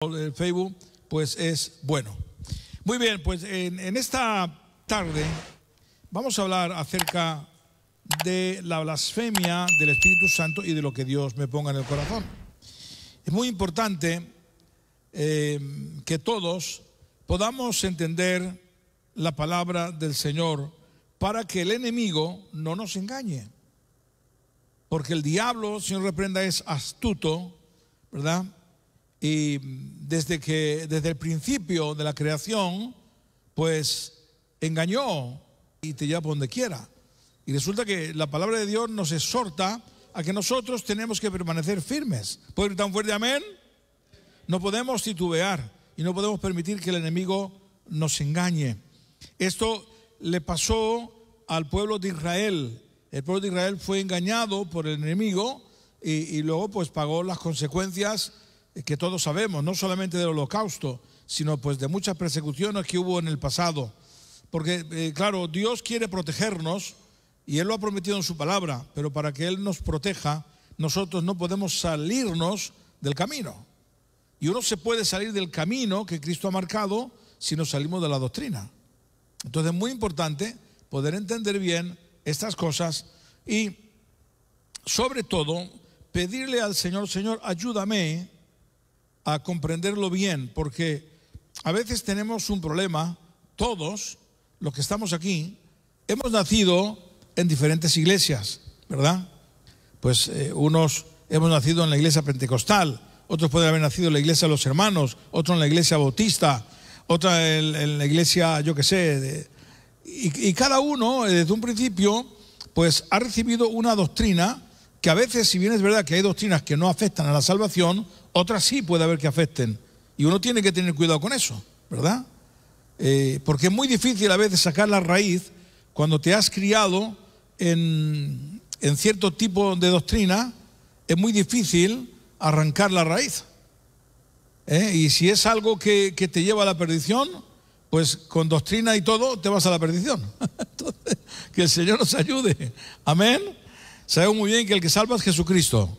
el Facebook, pues es bueno. Muy bien, pues en esta tarde vamos a hablar acerca de la blasfemia del Espíritu Santo y de lo que Dios me ponga en el corazón. Es muy importante que todos podamos entender la palabra del Señor para que el enemigo no nos engañe. Porque el diablo, Señor reprenda, es astuto, ¿verdad? Y desde el principio de la creación, pues engañó y te lleva por donde quiera. Y resulta que la palabra de Dios nos exhorta a que nosotros tenemos que permanecer firmes. ¿Puede ir tan fuerte amén? No podemos titubear y no podemos permitir que el enemigo nos engañe. Esto le pasó al pueblo de Israel. El pueblo de Israel fue engañado por el enemigo y luego pues pagó las consecuencias que todos sabemos, no solamente del holocausto, sino pues de muchas persecuciones que hubo en el pasado. Porque claro, Dios quiere protegernos y Él lo ha prometido en su palabra, pero para que Él nos proteja, nosotros no podemos salirnos del camino. Y uno se puede salir del camino que Cristo ha marcado si nos salimos de la doctrina. Entonces es muy importante poder entender bien estas cosas y sobre todo pedirle al Señor, Señor, ayúdame a comprenderlo bien, porque a veces tenemos un problema, todos los que estamos aquí, hemos nacido en diferentes iglesias, ¿verdad? Pues unos hemos nacido en la iglesia pentecostal, otros pueden haber nacido en la iglesia de los hermanos, otros en la iglesia bautista, otra en la iglesia, yo qué sé, y cada uno desde un principio pues ha recibido una doctrina que a veces, si bien es verdad que hay doctrinas que no afectan a la salvación, otras sí puede haber que afecten. Y uno tiene que tener cuidado con eso, ¿verdad? Porque es muy difícil a veces sacar la raíz cuando te has criado en cierto tipo de doctrina. Es muy difícil arrancar la raíz. Y si es algo que te lleva a la perdición, pues con doctrina y todo te vas a la perdición. Entonces, que el Señor nos ayude. Amén. Sabemos muy bien que el que salva es Jesucristo.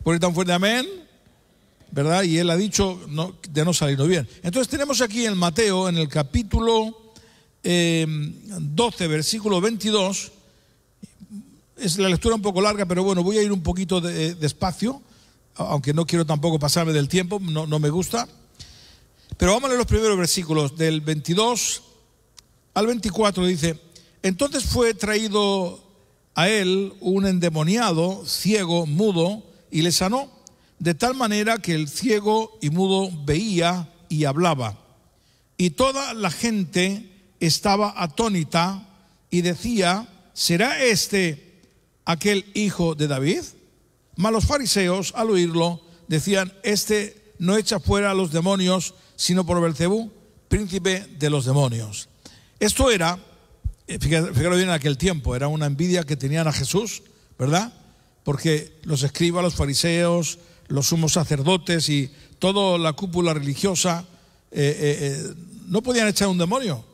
Por ir tan fuerte, amén, ¿verdad? Y Él ha dicho de no salirnos bien. Entonces tenemos aquí en Mateo, en el capítulo 12, versículo 22. Es la lectura un poco larga, pero bueno, voy a ir un poquito despacio, aunque no quiero tampoco pasarme del tiempo, no me gusta. Pero vamos a leer los primeros versículos, del 22 al 24, dice: entonces fue traído a él un endemoniado, ciego, mudo, y le sanó, de tal manera que el ciego y mudo veía y hablaba. Y toda la gente estaba atónita y decía: ¿será este aquel hijo de David? Mas los fariseos, al oírlo, decían: este no echa fuera a los demonios, sino por Beelzebú, príncipe de los demonios. Esto era, fíjate bien, en aquel tiempo, era una envidia que tenían a Jesús, ¿verdad? Porque los escribas, los fariseos, los sumos sacerdotes y toda la cúpula religiosa no podían echar un demonio.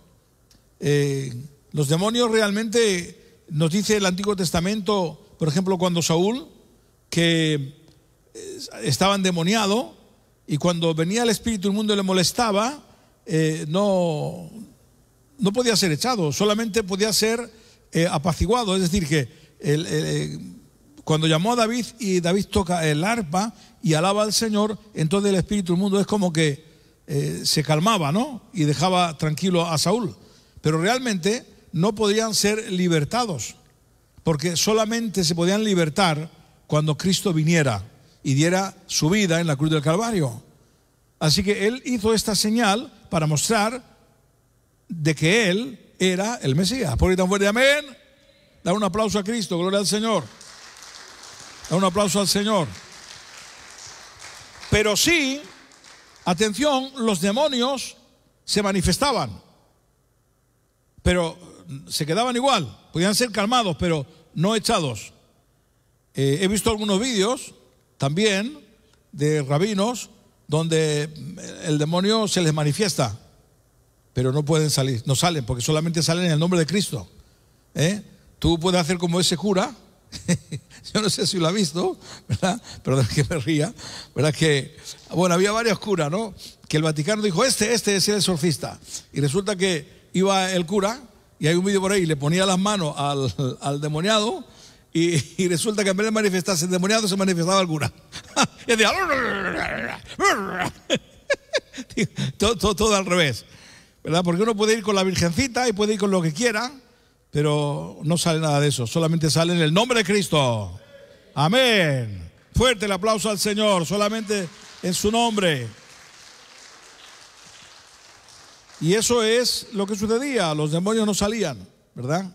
Los demonios realmente, nos dice el Antiguo Testamento, por ejemplo, cuando Saúl, que estaba endemoniado, y cuando venía el espíritu inmundo y le molestaba, no podía ser echado, solamente podía ser apaciguado. Es decir, que cuando llamó a David y David toca el arpa y alaba al Señor, entonces el espíritu inmundo es como que se calmaba, ¿no? Y dejaba tranquilo a Saúl. Pero realmente no podían ser libertados, porque solamente se podían libertar cuando Cristo viniera y diera su vida en la cruz del Calvario. Así que Él hizo esta señal para mostrar de que Él era el Mesías. Por ahí tan fuerte, amén. Da un aplauso a Cristo, gloria al Señor. Da un aplauso al Señor. Pero sí, atención, los demonios se manifestaban, pero se quedaban igual. Podían ser calmados, pero no echados. He visto algunos vídeos también de rabinos donde el demonio se les manifiesta, pero no pueden salir, no salen, porque solamente salen en el nombre de Cristo. Tú puedes hacer como ese cura, Yo no sé si lo ha visto, ¿verdad? Perdón que me ría, ¿verdad? Que, bueno, había varios curas, ¿no? Que el Vaticano dijo, este es el exorcista. Y resulta que iba el cura, y hay un vídeo por ahí, y le ponía las manos al demoniado, y resulta que en vez de manifestarse el demoniado, se manifestaba el cura. Y decía, todo al revés, ¿verdad? Porque uno puede ir con la virgencita y puede ir con lo que quiera, pero no sale nada de eso, solamente sale en el nombre de Cristo. Amén. Fuerte el aplauso al Señor, solamente en su nombre. Y eso es lo que sucedía, los demonios no salían, ¿verdad?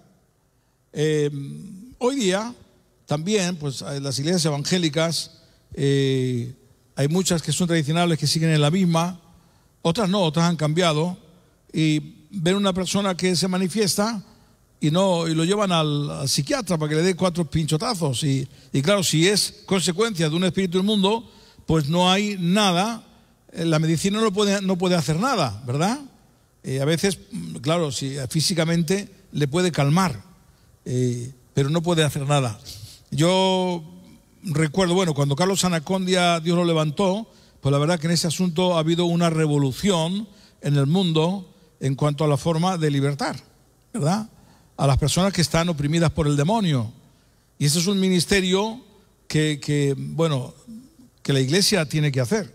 Hoy día también, pues en las iglesias evangélicas hay muchas que son tradicionales que siguen en la misma, otras no, otras han cambiado, y ven una persona que se manifiesta y lo llevan al psiquiatra para que le dé 4 pinchotazos, y claro, si es consecuencia de un espíritu inmundo, pues no hay nada, la medicina no puede hacer nada, ¿verdad? A veces, claro, si físicamente le puede calmar, pero no puede hacer nada. Yo recuerdo, bueno, cuando Carlos Anacondia, Dios lo levantó, pues la verdad que en ese asunto ha habido una revolución en el mundo en cuanto a la forma de libertar, ¿verdad? A las personas que están oprimidas por el demonio. Y ese es un ministerio que la iglesia tiene que hacer.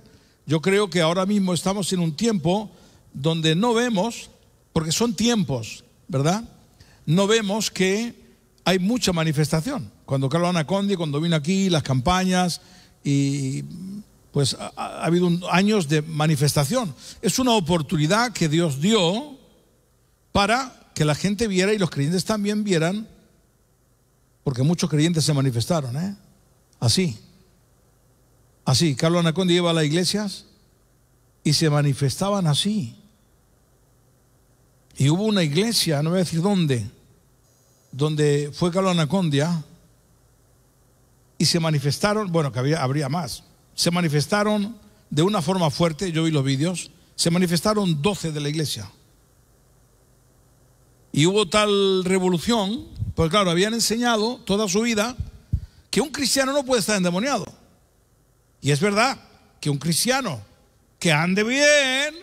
Yo creo que ahora mismo estamos en un tiempo donde no vemos, porque son tiempos, ¿verdad? No vemos que hay mucha manifestación. Cuando Carlos Anacondia, cuando vino aquí, las campañas, y pues ha habido años de manifestación. Es una oportunidad que Dios dio para que la gente viera y los creyentes también vieran, porque muchos creyentes se manifestaron, así. Carlos Anacondia iba a las iglesias y se manifestaban así. Y hubo una iglesia, no voy a decir dónde, donde fue Carlos Anacondia y se manifestaron, bueno, que habría más, se manifestaron de una forma fuerte, yo vi los vídeos, se manifestaron 12 de la iglesia. Y hubo tal revolución, porque claro, habían enseñado toda su vida que un cristiano no puede estar endemoniado. Y es verdad que un cristiano que ande bien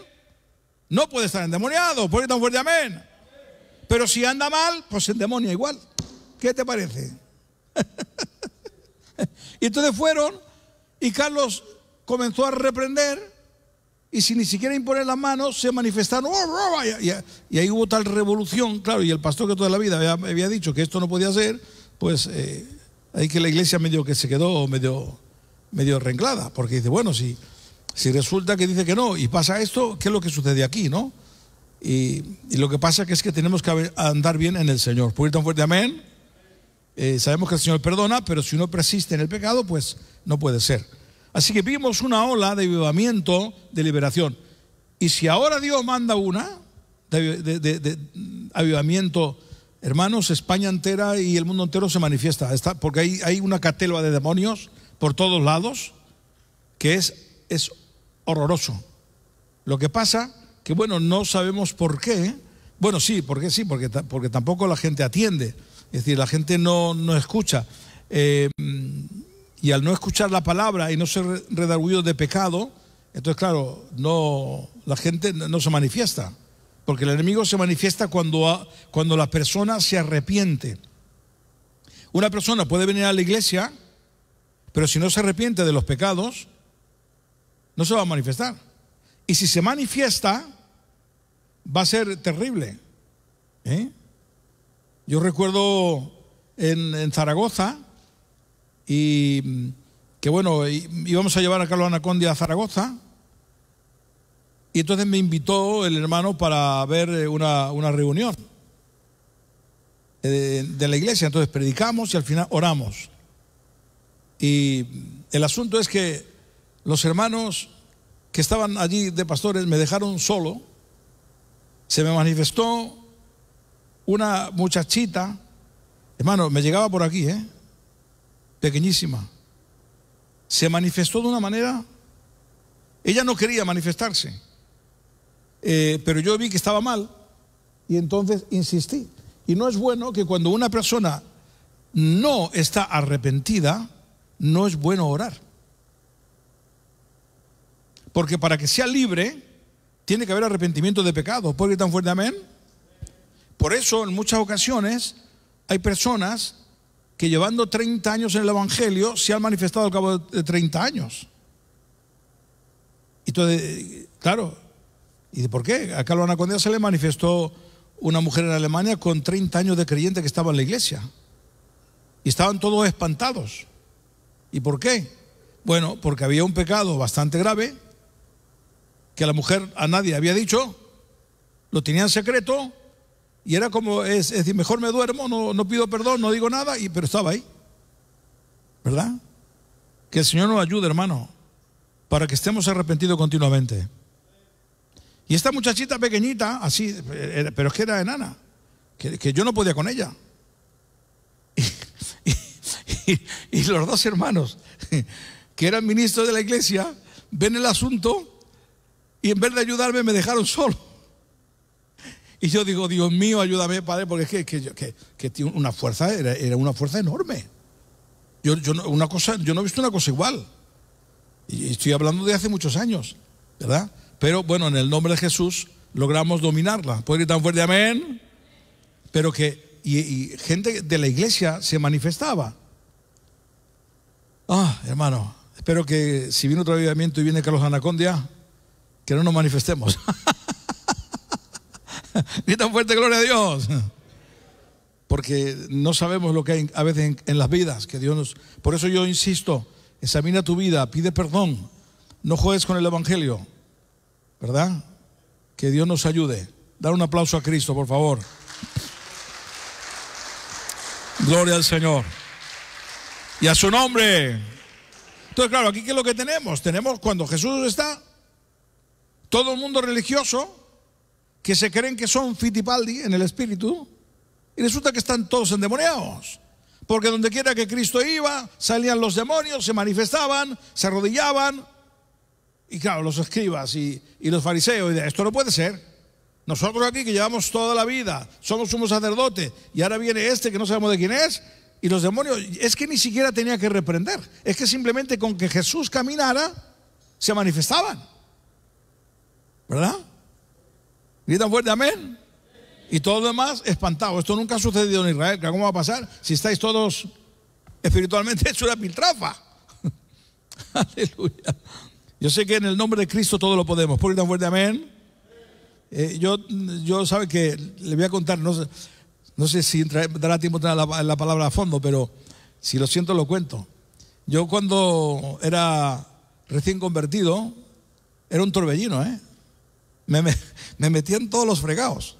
no puede estar endemoniado. ¿Por qué tan fuerte amén? Pero si anda mal, pues se endemonia igual. ¿Qué te parece? Y entonces fueron, y Carlos comenzó a reprender, y sin ni siquiera imponer las manos, se manifestaron. Y ahí hubo tal revolución, claro, y el pastor que toda la vida había dicho que esto no podía ser, pues ahí que la iglesia medio que se quedó medio renglada, porque dice, bueno, si resulta que dice que no, y pasa esto, ¿qué es lo que sucede aquí, no? Y lo que pasa es que tenemos que andar bien en el Señor. ¿Puedo ir tan fuerte amén? Sabemos que el Señor perdona, pero si uno persiste en el pecado, pues no puede ser. Así que vimos una ola de avivamiento, de liberación. Y si ahora Dios manda una de avivamiento, hermanos, España entera y el mundo entero se manifiesta, porque hay una catelva de demonios por todos lados que es horroroso. Lo que pasa que, bueno, no sabemos por qué. Bueno, porque tampoco la gente atiende. Es decir, la gente no escucha. Y al no escuchar la palabra y no ser redarguido de pecado, entonces, claro, la gente no se manifiesta. Porque el enemigo se manifiesta cuando la persona se arrepiente. Una persona puede venir a la iglesia, pero si no se arrepiente de los pecados, no se va a manifestar. Y si se manifiesta, va a ser terrible. Yo recuerdo en Zaragoza, y que bueno, íbamos a llevar a Carlos Anacondia a Zaragoza, y entonces me invitó el hermano para ver una reunión de la iglesia. Entonces predicamos y al final oramos. Y el asunto es que los hermanos que estaban allí de pastores me dejaron solo. Se me manifestó una muchachita, hermano, me llegaba por aquí, pequeñísima. Se manifestó de una manera, ella no quería manifestarse, pero yo vi que estaba mal y entonces insistí. Y no es bueno que cuando una persona no está arrepentida, no es bueno orar. Porque para que sea libre, tiene que haber arrepentimiento de pecado. ¿Puede gritar tan fuerte amén? Por eso, en muchas ocasiones, hay personas que llevando 30 años en el Evangelio se han manifestado al cabo de 30 años. Y entonces, claro, ¿y por qué? A Carlos Anacondia se le manifestó una mujer en Alemania con 30 años de creyente que estaba en la iglesia. Y estaban todos espantados. ¿Y por qué? Bueno, porque había un pecado bastante grave que la mujer a nadie había dicho, lo tenía en secreto, y era como, es decir, mejor me duermo, no pido perdón, no digo nada, pero estaba ahí. ¿Verdad? Que el Señor nos ayude, hermano, para que estemos arrepentidos continuamente. Y esta muchachita pequeñita, así, pero es que era enana, que yo no podía con ella. Y los dos hermanos, que eran ministros de la iglesia, ven el asunto y en vez de ayudarme me dejaron solo. Y yo digo, Dios mío, ayúdame, Padre, porque es que tiene una fuerza, era una fuerza enorme. Yo no he visto una cosa igual. Y estoy hablando de hace muchos años, ¿verdad? Pero bueno, en el nombre de Jesús logramos dominarla. ¿Puede gritar tan fuerte amén? Pero y gente de la iglesia se manifestaba. Hermano, espero que si viene otro avivamiento y viene Carlos Anacondia, que no nos manifestemos. Grita tan fuerte, gloria a Dios. Porque no sabemos lo que hay a veces en las vidas que Dios nos... Por eso yo insisto, examina tu vida, pide perdón, no juegues con el evangelio, ¿verdad? Que Dios nos ayude. Dar un aplauso a Cristo, por favor. Gloria al Señor y a su nombre. Entonces, claro, aquí ¿qué es lo que tenemos? Tenemos cuando Jesús está, todo el mundo religioso que se creen que son fitipaldi en el espíritu, y resulta que están todos endemoniados, porque donde quiera que Cristo iba, salían los demonios, se manifestaban, se arrodillaban. Y claro, los escribas y los fariseos, y esto no puede ser. Nosotros aquí que llevamos toda la vida, somos un sacerdote, y ahora viene este que no sabemos de quién es, y los demonios, es que ni siquiera tenía que reprender, es que simplemente con que Jesús caminara, se manifestaban. ¿Verdad? Gritan fuerte amén. Y todo lo demás espantado. Esto nunca ha sucedido en Israel. ¿Cómo va a pasar si estáis todos espiritualmente hechos una piltrafa? Aleluya. Yo sé que en el nombre de Cristo todo lo podemos. ¿Por qué tan fuerte amén? Yo sabe que le voy a contar, no sé si dará tiempo de traer la palabra a fondo, pero si lo siento lo cuento. Yo cuando era recién convertido, era un torbellino, me metía en todos los fregados,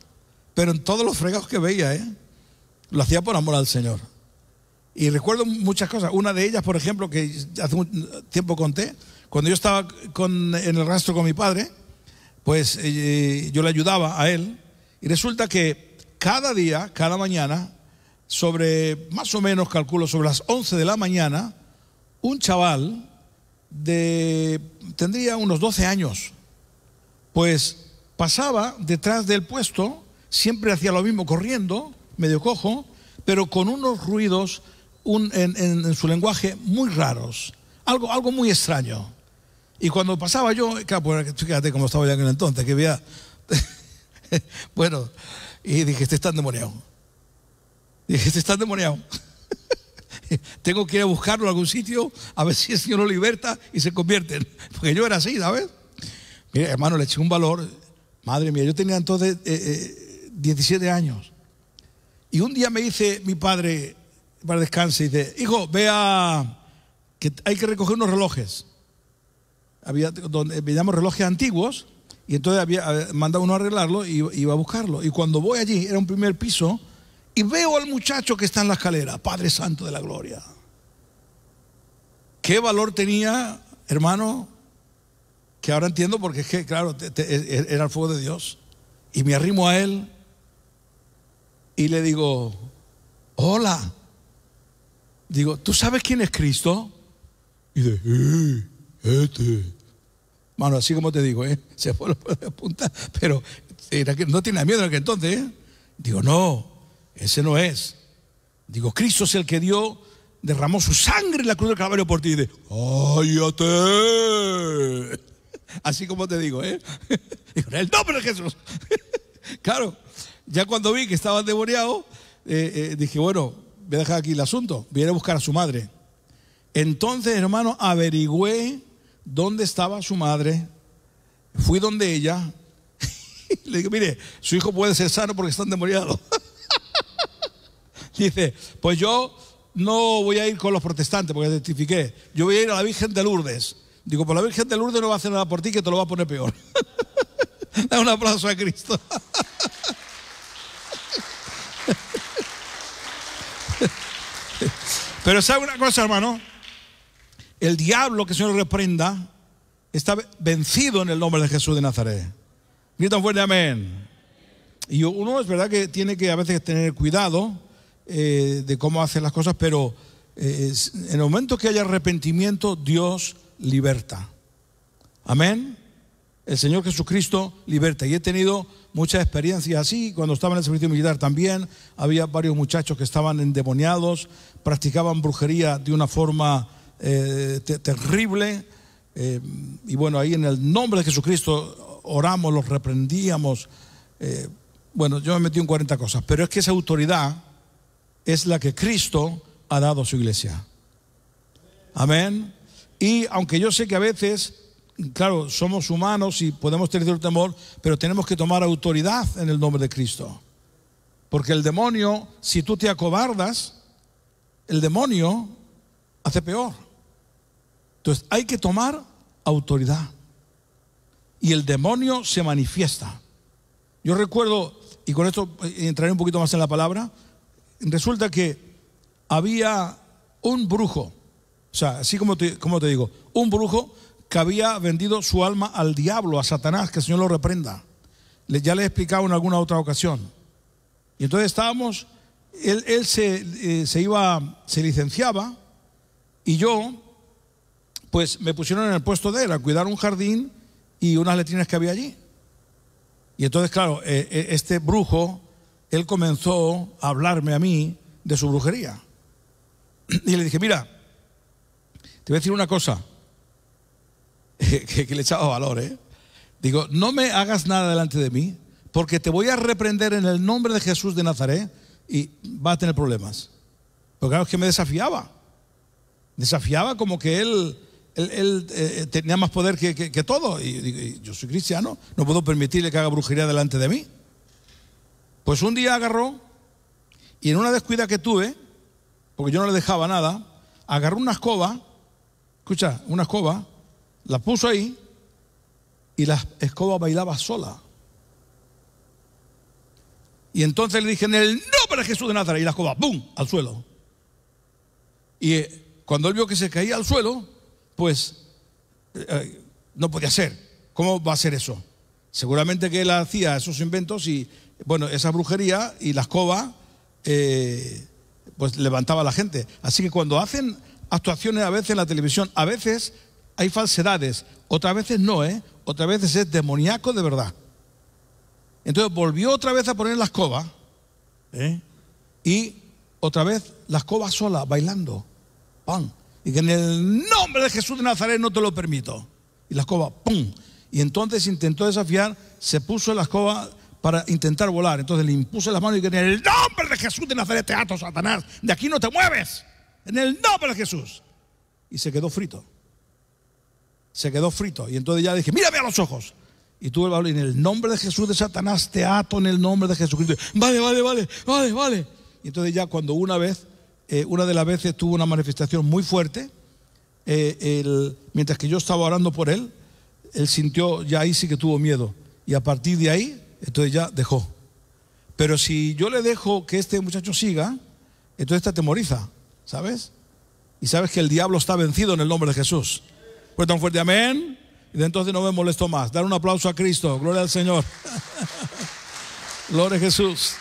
pero en todos los fregados que veía, lo hacía por amor al Señor. Y recuerdo muchas cosas. Una de ellas, por ejemplo, que hace un tiempo conté, cuando yo estaba en el rastro con mi padre, pues yo le ayudaba a él, y resulta que cada día, cada mañana, sobre, más o menos calculo, sobre las 11 de la mañana, un chaval tendría unos 12 años, pues pasaba detrás del puesto, siempre hacía lo mismo, corriendo, medio cojo, pero con unos ruidos en su lenguaje muy raros, algo muy extraño. Y cuando pasaba yo, fíjate cómo estaba yo en el entonces, que veía, bueno, y dije, este está endemoniado. Tengo que ir a buscarlo a algún sitio, a ver si el Señor lo liberta y se convierte. Porque yo era así, ¿sabes? Mira, hermano, le eché un valor. Madre mía, yo tenía entonces 17 años. Y un día me dice mi padre, para descanse, dice, hijo, vea que hay que recoger unos relojes. Veíamos relojes antiguos, y entonces había mandado uno a arreglarlo y iba a buscarlo. Y cuando voy allí, era un primer piso, y veo al muchacho que está en la escalera, Padre Santo de la Gloria. ¿Qué valor tenía, hermano? Que ahora entiendo, porque es que, claro, era el fuego de Dios. Y me arrimo a él y le digo, hola. Digo, ¿tú sabes quién es Cristo? Y dice, Mano, así como te digo, se fue la punta, pero era que no tenía miedo en aquel entonces, Digo, no, ese no es. Digo, Cristo es el que derramó su sangre en la cruz del Calvario por ti. Y dice, ¡cállate! Así como te digo, Digo, en el nombre de Jesús. Claro, ya cuando vi que estaba endemoniado, dije, bueno, voy a dejar aquí el asunto. Voy a ir a buscar a su madre. Entonces, hermano, averigüé dónde estaba su madre. Fui donde ella. Le dije, mire, su hijo puede ser sano porque está endemoniado. Dice, pues yo no voy a ir con los protestantes porque testifiqué. Yo voy a ir a la Virgen de Lourdes. Digo, pues la Virgen de Lourdes no va a hacer nada por ti, que te lo va a poner peor. Da un aplauso a Cristo. Pero ¿sabe una cosa, hermano? El diablo, que el Señor lo reprenda, está vencido en el nombre de Jesús de Nazaret. Grita fuerte, amén. Y uno es verdad que tiene que a veces tener cuidado de cómo hace las cosas, pero en el momento que haya arrepentimiento, Dios liberta. Amén. El Señor Jesucristo liberta. Y he tenido muchas experiencias así. Cuando estaba en el servicio militar también había varios muchachos que estaban endemoniados, practicaban brujería de una forma terrible. Y bueno, ahí en el nombre de Jesucristo oramos, los reprendíamos. Bueno, yo me metí en 40 cosas, pero es que esa autoridad es la que Cristo ha dado a su iglesia. Amén. Y aunque yo sé que a veces, claro, somos humanos y podemos tener cierto temor, pero tenemos que tomar autoridad en el nombre de Cristo. Porque el demonio, si tú te acobardas, el demonio hace peor. Entonces hay que tomar autoridad. Y el demonio se manifiesta. Yo recuerdo, y con esto entraré un poquito más en la palabra, resulta que había un brujo, o sea, así como te digo, un brujo que había vendido su alma al diablo, a Satanás, que el Señor lo reprenda. Ya le he explicado en alguna otra ocasión. Y entonces estábamos, él se licenciaba, y yo, pues me pusieron en el puesto de él, a cuidar un jardín y unas letrinas que había allí. Y entonces, claro, este brujo, él comenzó a hablarme a mí de su brujería. Y le dije, mira, te voy a decir una cosa, que le echaba valor, Digo, no me hagas nada delante de mí, porque te voy a reprender en el nombre de Jesús de Nazaret y vas a tener problemas. Porque claro, es que me desafiaba. Desafiaba como que él tenía más poder que todo. Y yo soy cristiano, no puedo permitirle que haga brujería delante de mí. Pues un día agarró, y en una descuida que tuve, porque yo no le dejaba nada, agarró una escoba, escucha, una escoba, la puso ahí, y la escoba bailaba sola. Y entonces le dije, en el nombre de Jesús de Nazaret, y la escoba, ¡bum!, al suelo. Y cuando él vio que se caía al suelo, pues no podía ser. ¿Cómo va a ser eso? Seguramente que él hacía esos inventos y, bueno, esa brujería, y la escoba pues levantaba a la gente. Así que cuando hacen actuaciones a veces en la televisión, a veces hay falsedades, otras veces no, otras veces es demoníaco de verdad. Entonces volvió otra vez a poner la escoba, y otra vez la escoba sola, bailando. ¡Pam! Y que en el nombre de Jesús de Nazaret no te lo permito. Y la escoba, ¡pum! Y entonces intentó desafiar, se puso la escoba para intentar volar. Entonces le impuso las manos y que en el nombre de Jesús de Nazaret te ato, Satanás, de aquí no te mueves. En el nombre de Jesús. Y se quedó frito. Se quedó frito. Y entonces ya dije, mírame a los ojos. Y tuve el valor, en el nombre de Jesús de Satanás te ato en el nombre de Jesucristo. Vale. Y entonces ya cuando una de las veces tuvo una manifestación muy fuerte, mientras que yo estaba orando por él sintió, ya ahí sí que tuvo miedo. Y a partir de ahí, entonces ya dejó. Pero si yo le dejo que este muchacho siga, entonces te atemoriza, ¿sabes? Y sabes que el diablo está vencido en el nombre de Jesús. Pues tan fuerte, amén. Y de entonces no me molesto más. Dar un aplauso a Cristo, gloria al Señor. Gloria a Jesús.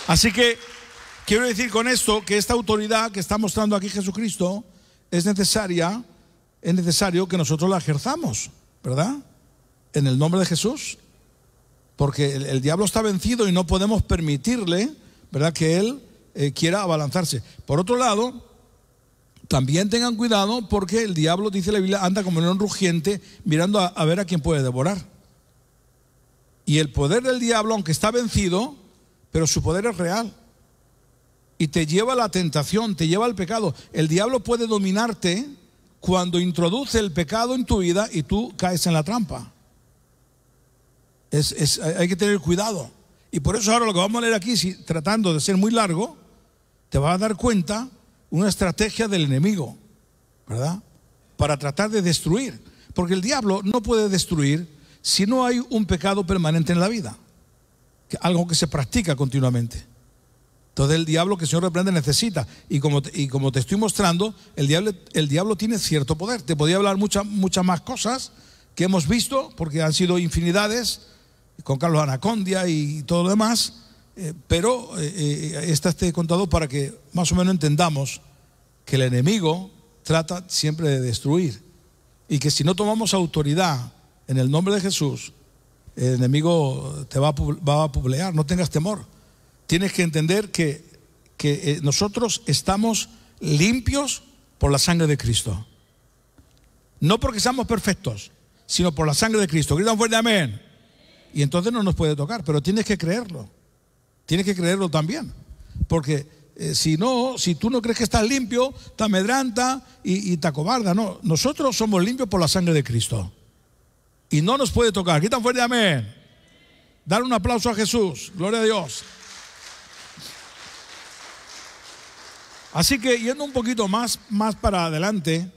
Así que quiero decir con esto que esta autoridad que está mostrando aquí Jesucristo es necesario que nosotros la ejerzamos, ¿verdad? En el nombre de Jesús. Porque el diablo está vencido y no podemos permitirle ¿verdad?, que él quiera abalanzarse. Por otro lado, también tengan cuidado, porque el diablo, dice la Biblia, anda como león rugiente mirando a ver a quién puede devorar. Y el poder del diablo, aunque está vencido, pero su poder es real. Y te lleva a la tentación, te lleva al pecado. El diablo puede dominarte cuando introduce el pecado en tu vida y tú caes en la trampa. Hay que tener cuidado. Y por eso ahora lo que vamos a leer aquí, tratando de ser muy largo, te vas a dar cuenta una estrategia del enemigo, ¿verdad?, para tratar de destruir. Porque el diablo no puede destruir si no hay un pecado permanente en la vida, algo que se practica continuamente. Entonces el diablo, que el Señor reprende, necesita. Y como te estoy mostrando, el diablo tiene cierto poder. Te podía hablar muchas más cosas que hemos visto, porque han sido infinidades, con Carlos Anacondia y todo lo demás, pero estas te he contado para que más o menos entendamos que el enemigo trata siempre de destruir, y que si no tomamos autoridad en el nombre de Jesús, el enemigo te va a puplear. No tengas temor. Tienes que entender que nosotros estamos limpios por la sangre de Cristo. No porque seamos perfectos, sino por la sangre de Cristo. Gritan fuerte amén. Y entonces no nos puede tocar, pero tienes que creerlo. Tienes que creerlo también. Porque si tú no crees que estás limpio, te amedranta y te acobarda. No, nosotros somos limpios por la sangre de Cristo. Y no nos puede tocar. Gritan fuerte amén. Dar un aplauso a Jesús. Gloria a Dios. Así que yendo un poquito más para adelante,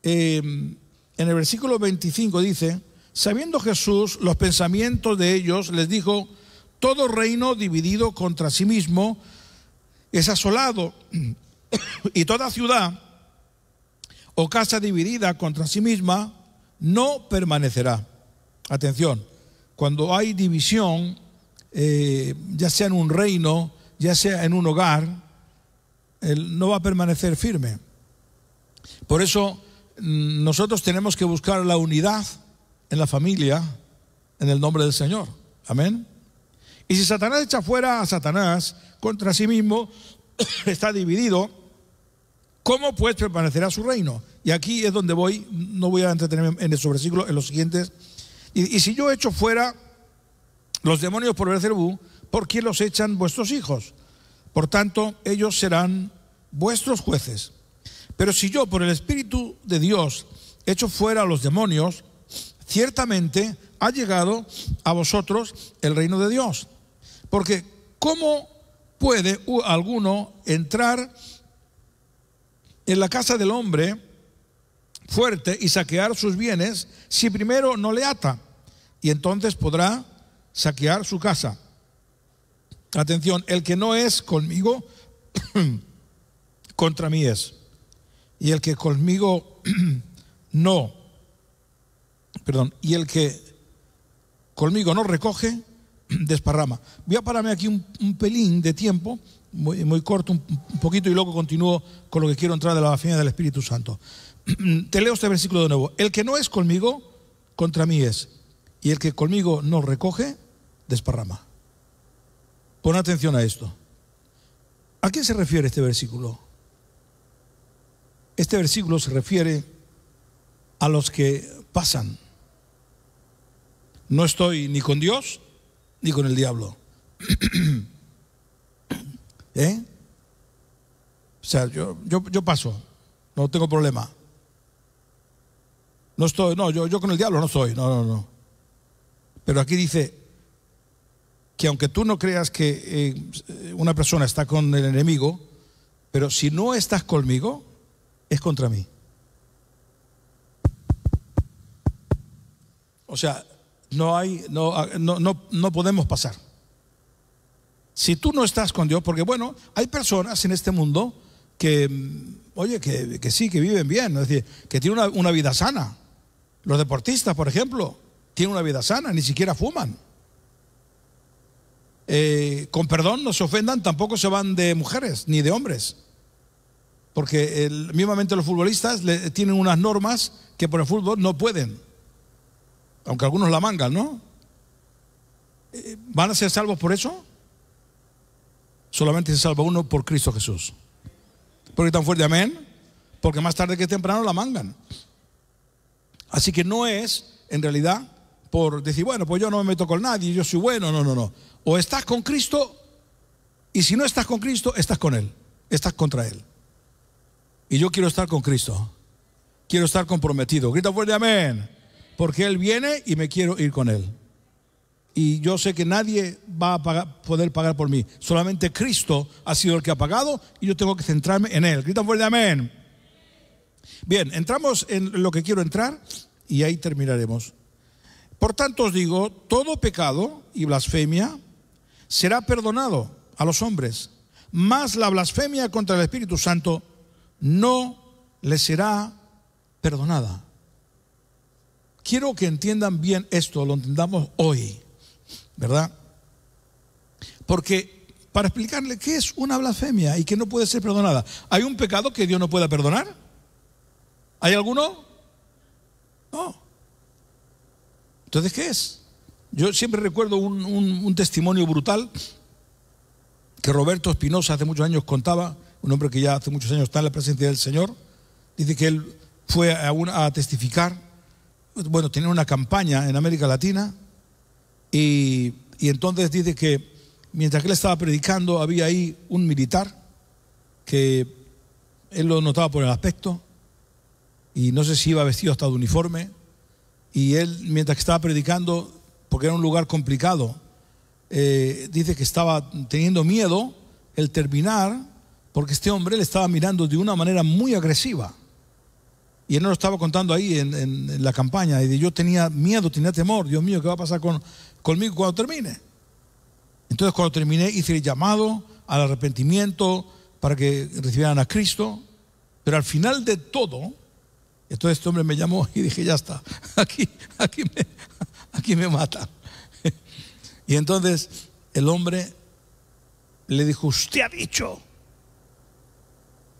en el versículo 25 dice: sabiendo Jesús los pensamientos de ellos, les dijo: todo reino dividido contra sí mismo es asolado, y toda ciudad o casa dividida contra sí misma no permanecerá. Atención, cuando hay división, ya sea en un reino, ya sea en un hogar, no va a permanecer firme. Por eso nosotros tenemos que buscar la unidad en la familia, en el nombre del Señor. Amén. Y si Satanás echa fuera a Satanás contra sí mismo, está dividido, ¿cómo pues permanecerá su reino? Y aquí es donde voy. No voy a entretenerme en esos versículos, en los siguientes. Y si yo echo fuera los demonios por Beelzebú, ¿por quién los echan vuestros hijos? Por tanto, ellos serán vuestros jueces. Pero si yo por el Espíritu de Dios echo fuera a los demonios, ciertamente ha llegado a vosotros el reino de Dios. Porque ¿cómo puede alguno entrar en la casa del hombre fuerte y saquear sus bienes si primero no le ata? Y entonces podrá saquear su casa. Atención, el que no es conmigo, contra mí es. Y el que conmigo y el que conmigo no recoge, desparrama. Voy a pararme aquí un pelín de tiempo, muy corto, un poquito, y luego continúo con lo que quiero entrar de la blasfemia del Espíritu Santo. Te leo este versículo de nuevo. El que no es conmigo, contra mí es. Y el que conmigo no recoge, desparrama. Pon atención a esto. ¿A quién se refiere este versículo? Este versículo se refiere a los que pasan. No estoy ni con Dios ni con el diablo. O sea, yo paso, no tengo problema. No estoy, yo con el diablo no estoy, no. Pero aquí dice que aunque tú no creas que una persona está con el enemigo, pero si no estás conmigo, es contra mí. O sea, no podemos pasar. Si tú no estás con Dios, porque bueno, hay personas en este mundo que, oye, que sí, que viven bien, es decir, que tienen una vida sana. Los deportistas, por ejemplo, tienen una vida sana, ni siquiera fuman. Con perdón, no se ofendan, tampoco se van de mujeres ni de hombres, porque mismamente los futbolistas tienen unas normas que por el fútbol no pueden, aunque algunos la mangan, ¿no? ¿Van a ser salvos por eso? solamente se salva uno por Cristo Jesús. Porque tan fuerte, amén. Porque más tarde que temprano la mangan. Así que no es, en realidad, por decir, bueno, pues yo no me meto con nadie, yo soy bueno. No, no, no. O estás con Cristo, y si no estás con Cristo, estás con Él. Estás contra Él. Y yo quiero estar con Cristo. Quiero estar comprometido. Grita fuerte, amén. Porque Él viene y me quiero ir con Él. Y yo sé que nadie va a poder pagar por mí. Solamente Cristo ha sido el que ha pagado y yo tengo que centrarme en Él. Grita fuerte, amén. Bien, entramos en lo que quiero entrar y ahí terminaremos. Por tanto os digo, todo pecado y blasfemia será perdonado a los hombres, mas la blasfemia contra el Espíritu Santo no le será perdonada. Quiero que entiendan bien esto, lo entendamos hoy, ¿verdad? Porque para explicarle qué es una blasfemia y que no puede ser perdonada, ¿hay un pecado que Dios no pueda perdonar? ¿Hay alguno? No. Entonces, ¿qué es? Yo siempre recuerdo un testimonio brutal que Roberto Espinosa hace muchos años contaba, un hombre que ya hace muchos años está en la presencia del Señor. Dice que él fue a testificar, bueno, tenía una campaña en América Latina y entonces dice que mientras que él estaba predicando había ahí un militar que él lo notaba por el aspecto y no sé si iba vestido hasta de uniforme, y él mientras que estaba predicando, porque era un lugar complicado, dice que estaba teniendo miedo el terminar porque este hombre le estaba mirando de una manera muy agresiva. Y él nos lo estaba contando ahí en la campaña. Y yo tenía miedo, tenía temor. Dios mío, ¿qué va a pasar conmigo cuando termine? Entonces cuando terminé hice el llamado al arrepentimiento para que recibieran a Cristo. Pero al final de todo, entonces este hombre me llamó y dije, ya está, aquí me mata. Y entonces el hombre le dijo, usted ha dicho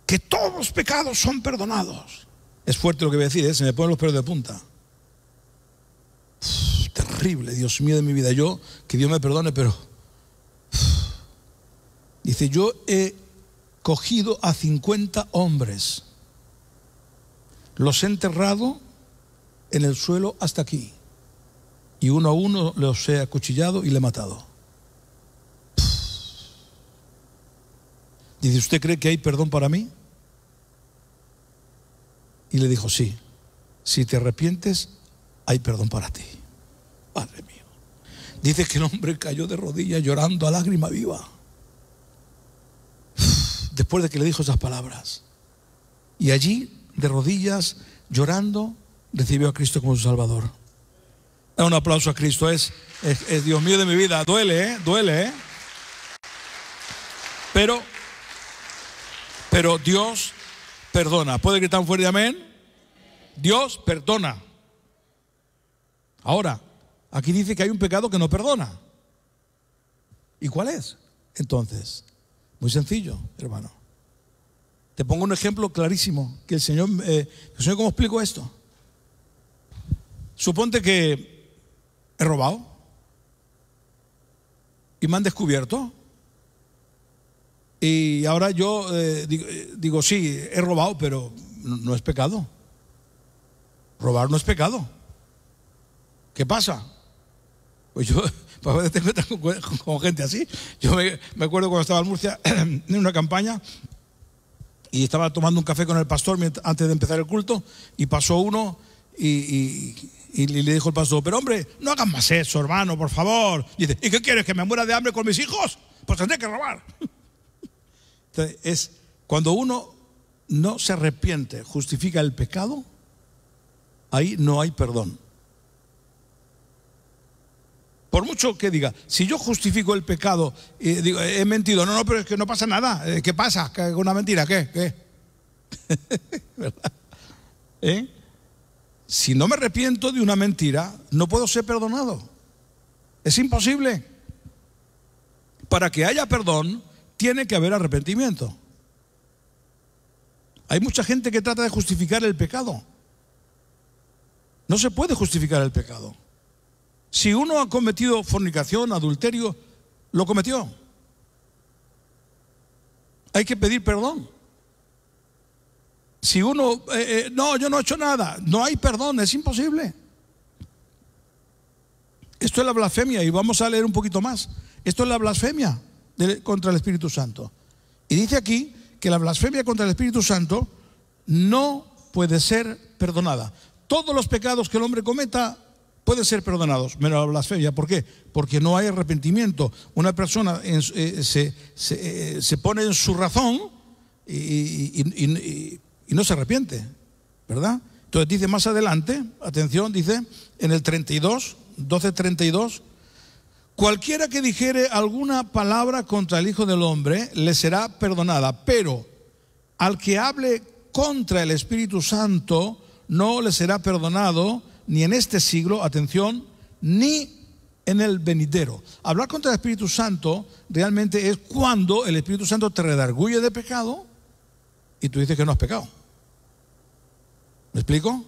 que todos los pecados son perdonados. Es fuerte lo que voy a decir, se me ponen los pelos de punta. Terrible, Dios mío de mi vida. Yo, que Dios me perdone, pero dice, yo he cogido a 50 hombres, los he enterrado en el suelo hasta aquí, y uno a uno los he acuchillado y le he matado. Dice, ¿usted cree que hay perdón para mí? Y le dijo, sí, si te arrepientes, hay perdón para ti. Padre mío. Dice que el hombre cayó de rodillas llorando a lágrima viva. Después de que le dijo esas palabras. Y allí, de rodillas, llorando, recibió a Cristo como su Salvador. Da un aplauso a Cristo, es Dios mío de mi vida. Duele, duele. Pero Dios perdona. ¿Puede gritar fuerte amén? Dios perdona. Ahora, aquí dice que hay un pecado que no perdona. ¿Y cuál es? Entonces, muy sencillo, hermano. Te pongo un ejemplo clarísimo. Que el Señor, ¿cómo explico esto? Suponte que he robado y me han descubierto. Y ahora yo digo, sí, he robado, pero no es pecado. Robar no es pecado. ¿Qué pasa? Pues yo te encuentras con gente así. Yo me acuerdo cuando estaba en Murcia en una campaña y estaba tomando un café con el pastor antes de empezar el culto, y pasó uno y le dijo el pastor, pero hombre, no hagas más eso, hermano, por favor. Y dice, ¿y qué quieres, que me muera de hambre con mis hijos? Pues tendré que robar. Entonces, es cuando uno no se arrepiente, justifica el pecado, ahí no hay perdón. Por mucho que diga, si yo justifico el pecado y digo, he mentido, no, pero es que no pasa nada. ¿Qué pasa? ¿Qué, una mentira? ¿Qué? ¿Verdad? Si no me arrepiento de una mentira, no puedo ser perdonado. Es imposible. Para que haya perdón, tiene que haber arrepentimiento. Hay mucha gente que trata de justificar el pecado. No se puede justificar el pecado. Si uno ha cometido fornicación, adulterio, lo cometió. Hay que pedir perdón. Si uno, no, yo no he hecho nada, no hay perdón, es imposible. Esto es la blasfemia, y vamos a leer un poquito más. Esto es la blasfemia contra el Espíritu Santo. Y dice aquí que la blasfemia contra el Espíritu Santo no puede ser perdonada. Todos los pecados que el hombre cometa pueden ser perdonados, menos la blasfemia. ¿Por qué? Porque no hay arrepentimiento. Una persona se pone en su razón y no se arrepiente, ¿verdad? Entonces dice más adelante, atención, dice en el 32, 12:32, cualquiera que dijere alguna palabra contra el Hijo del Hombre le será perdonada, pero al que hable contra el Espíritu Santo no le será perdonado ni en este siglo, atención, ni en el venidero. Hablar contra el Espíritu Santo realmente es cuando el Espíritu Santo te redarguye de pecado y tú dices que no has pecado. ¿Me explico?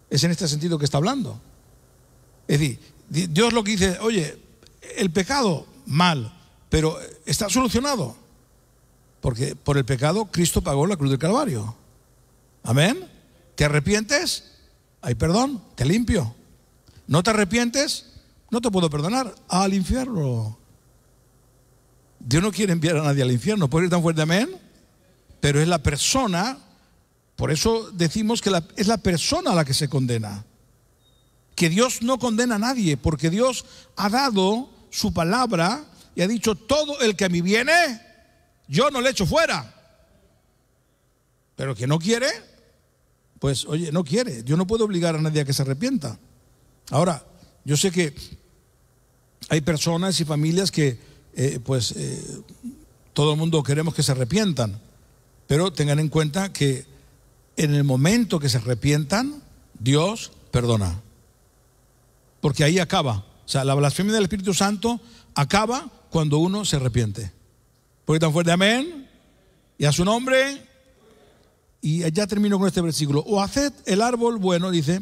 Es en este sentido que está hablando. Es decir, Dios lo que dice, oye, el pecado, mal, pero está solucionado. Porque por el pecado Cristo pagó la cruz del Calvario. Amén. ¿Te arrepientes? Hay perdón, te limpio. ¿No te arrepientes? No te puedo perdonar. Al infierno. Dios no quiere enviar a nadie al infierno. ¿Puede ir tan fuerte? Amén. Pero es la persona, por eso decimos que es la persona a la que se condena. Que Dios no condena a nadie, porque Dios ha dado su palabra y ha dicho, todo el que a mí viene, yo no le echo fuera. Pero el que no quiere, pues oye, no quiere. Dios no puede obligar a nadie a que se arrepienta. Ahora, yo sé que hay personas y familias que todo el mundo queremos que se arrepientan, pero tengan en cuenta que en el momento que se arrepientan, Dios perdona. Porque ahí acaba. O sea, la blasfemia del Espíritu Santo acaba cuando uno se arrepiente. ¿Por qué tan fuerte? Amén. Y a su nombre. Y ya termino con este versículo. O haced el árbol bueno, dice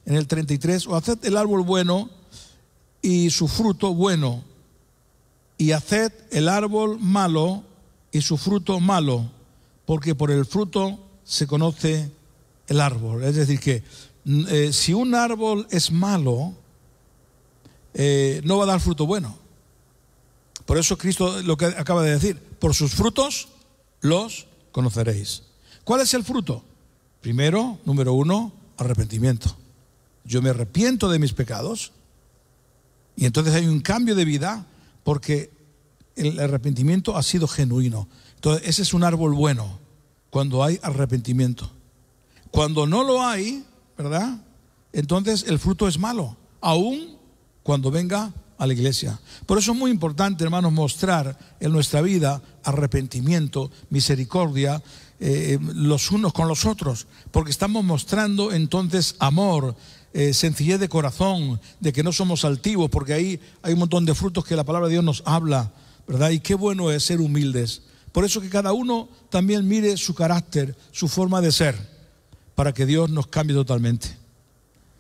en el 33, o haced el árbol bueno y su fruto bueno, y haced el árbol malo y su fruto malo, porque por el fruto se conoce el árbol. Es decir que si un árbol es malo, no va a dar fruto bueno. Por eso Cristo lo que acaba de decir, por sus frutos los conoceréis. ¿Cuál es el fruto? Primero, número uno, arrepentimiento. Yo me arrepiento de mis pecados y entonces hay un cambio de vida porque el arrepentimiento ha sido genuino. Entonces ese es un árbol bueno, cuando hay arrepentimiento. Cuando no lo hay, ¿verdad? Entonces el fruto es malo, aún cuando venga a la iglesia. Por eso es muy importante, hermanos, mostrar en nuestra vida arrepentimiento, misericordia, los unos con los otros, porque estamos mostrando entonces amor, sencillez de corazón, de que no somos altivos, porque ahí hay un montón de frutos que la palabra de Dios nos habla, ¿verdad? Y qué bueno es ser humildes. Por eso que cada uno también mire su carácter, su forma de ser, para que Dios nos cambie totalmente.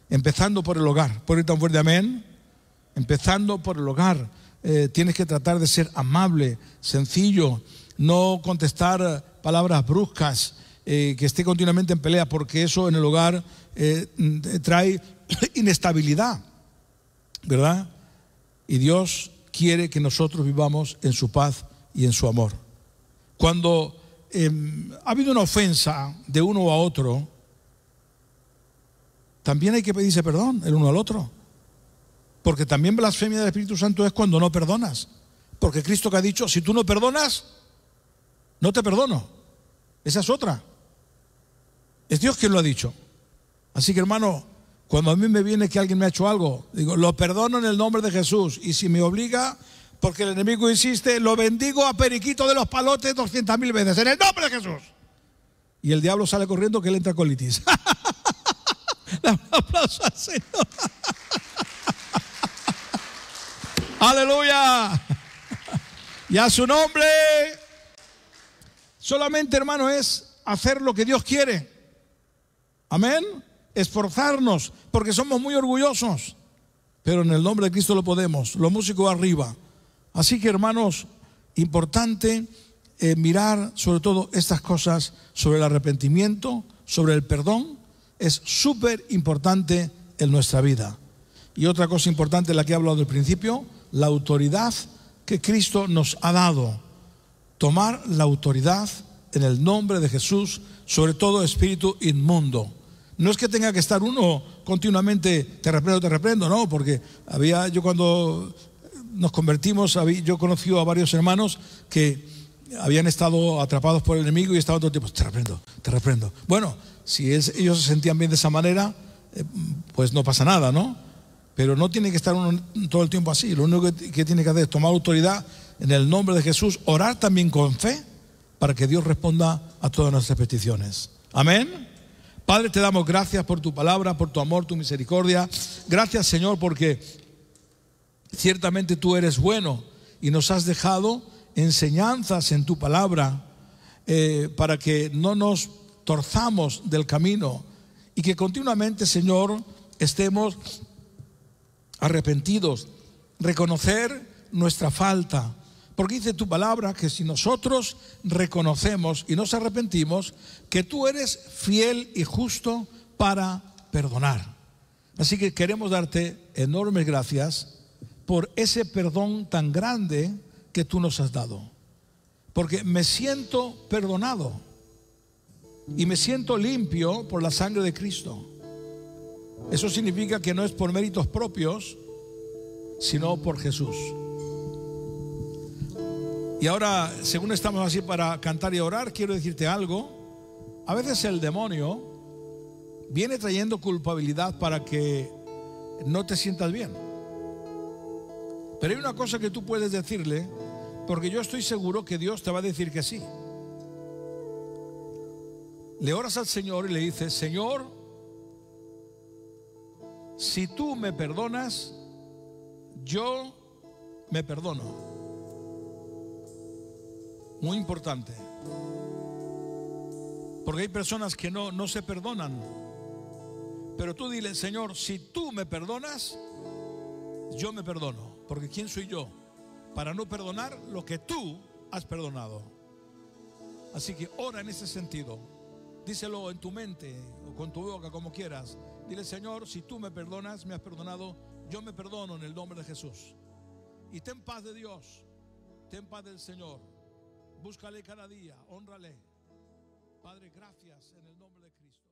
Empezando por el hogar. ¿Puede ir tan fuerte? Amén. Empezando por el hogar. Tienes que tratar de ser amable, sencillo, no contestar palabras bruscas, que esté continuamente en pelea, porque eso en el hogar trae inestabilidad, ¿verdad? Y Dios quiere que nosotros vivamos en su paz y en su amor. Cuando ha habido una ofensa de uno a otro, también hay que pedirse perdón el uno al otro. Porque también blasfemia del Espíritu Santo es cuando no perdonas. Porque Cristo que ha dicho, si tú no perdonas, no te perdono. Esa es otra. Es Dios quien lo ha dicho. Así que, hermano, cuando a mí me viene que alguien me ha hecho algo, digo, lo perdono en el nombre de Jesús. Y si me obliga, porque el enemigo insiste, lo bendigo a Periquito de los Palotes 200,000 veces, en el nombre de Jesús. Y el diablo sale corriendo que le entra colitis. Un aplauso al Señor. Aleluya. Y a su nombre. Solamente, hermano, es hacer lo que Dios quiere. Amén. Esforzarnos, porque somos muy orgullosos. Pero en el nombre de Cristo lo podemos. Los músicos arriba. Así que, hermanos, importante mirar sobre todo estas cosas, sobre el arrepentimiento, sobre el perdón, es súper importante en nuestra vida. Y otra cosa importante, la que he hablado al principio, la autoridad que Cristo nos ha dado. Tomar la autoridad en el nombre de Jesús sobre todo espíritu inmundo. No es que tenga que estar uno continuamente, te reprendo, no, porque yo cuando nos convertimos, yo he conocido a varios hermanos que habían estado atrapados por el enemigo y estaban todo el tiempo, te reprendo. Bueno, si ellos se sentían bien de esa manera, pues no pasa nada, ¿no? Pero no tiene que estar uno todo el tiempo así. Lo único que tiene que hacer es tomar autoridad en el nombre de Jesús, orar también con fe para que Dios responda a todas nuestras peticiones. Amén. Padre, te damos gracias por tu palabra, por tu amor, tu misericordia. Gracias, Señor, porque ciertamente tú eres bueno y nos has dejado enseñanzas en tu palabra para que no nos torzamos del camino y que continuamente, Señor, estemos arrepentidos, reconocer nuestra falta. Porque dice tu palabra que si nosotros reconocemos y nos arrepentimos, que tú eres fiel y justo para perdonar. Así que queremos darte enormes gracias por ese perdón tan grande que tú nos has dado. Porque me siento perdonado y me siento limpio por la sangre de Cristo. Eso significa que no es por méritos propios, sino por Jesús. Y ahora, según estamos así para cantar y orar, quiero decirte algo. A veces el demonio viene trayendo culpabilidad para que no te sientas bien. Pero hay una cosa que tú puedes decirle, porque yo estoy seguro que Dios te va a decir que sí. Le oras al Señor y le dices, Señor, si tú me perdonas, yo me perdono. Muy importante. Porque hay personas que no se perdonan. Pero tú dile, Señor, si tú me perdonas, yo me perdono. Porque ¿quién soy yo para no perdonar lo que tú has perdonado? Así que ora en ese sentido. Díselo en tu mente o con tu boca, como quieras. Dile, Señor, si tú me perdonas, me has perdonado, yo me perdono en el nombre de Jesús. Y ten paz de Dios, ten paz del Señor. Búscale cada día, hónrale. Padre, gracias en el nombre de Cristo.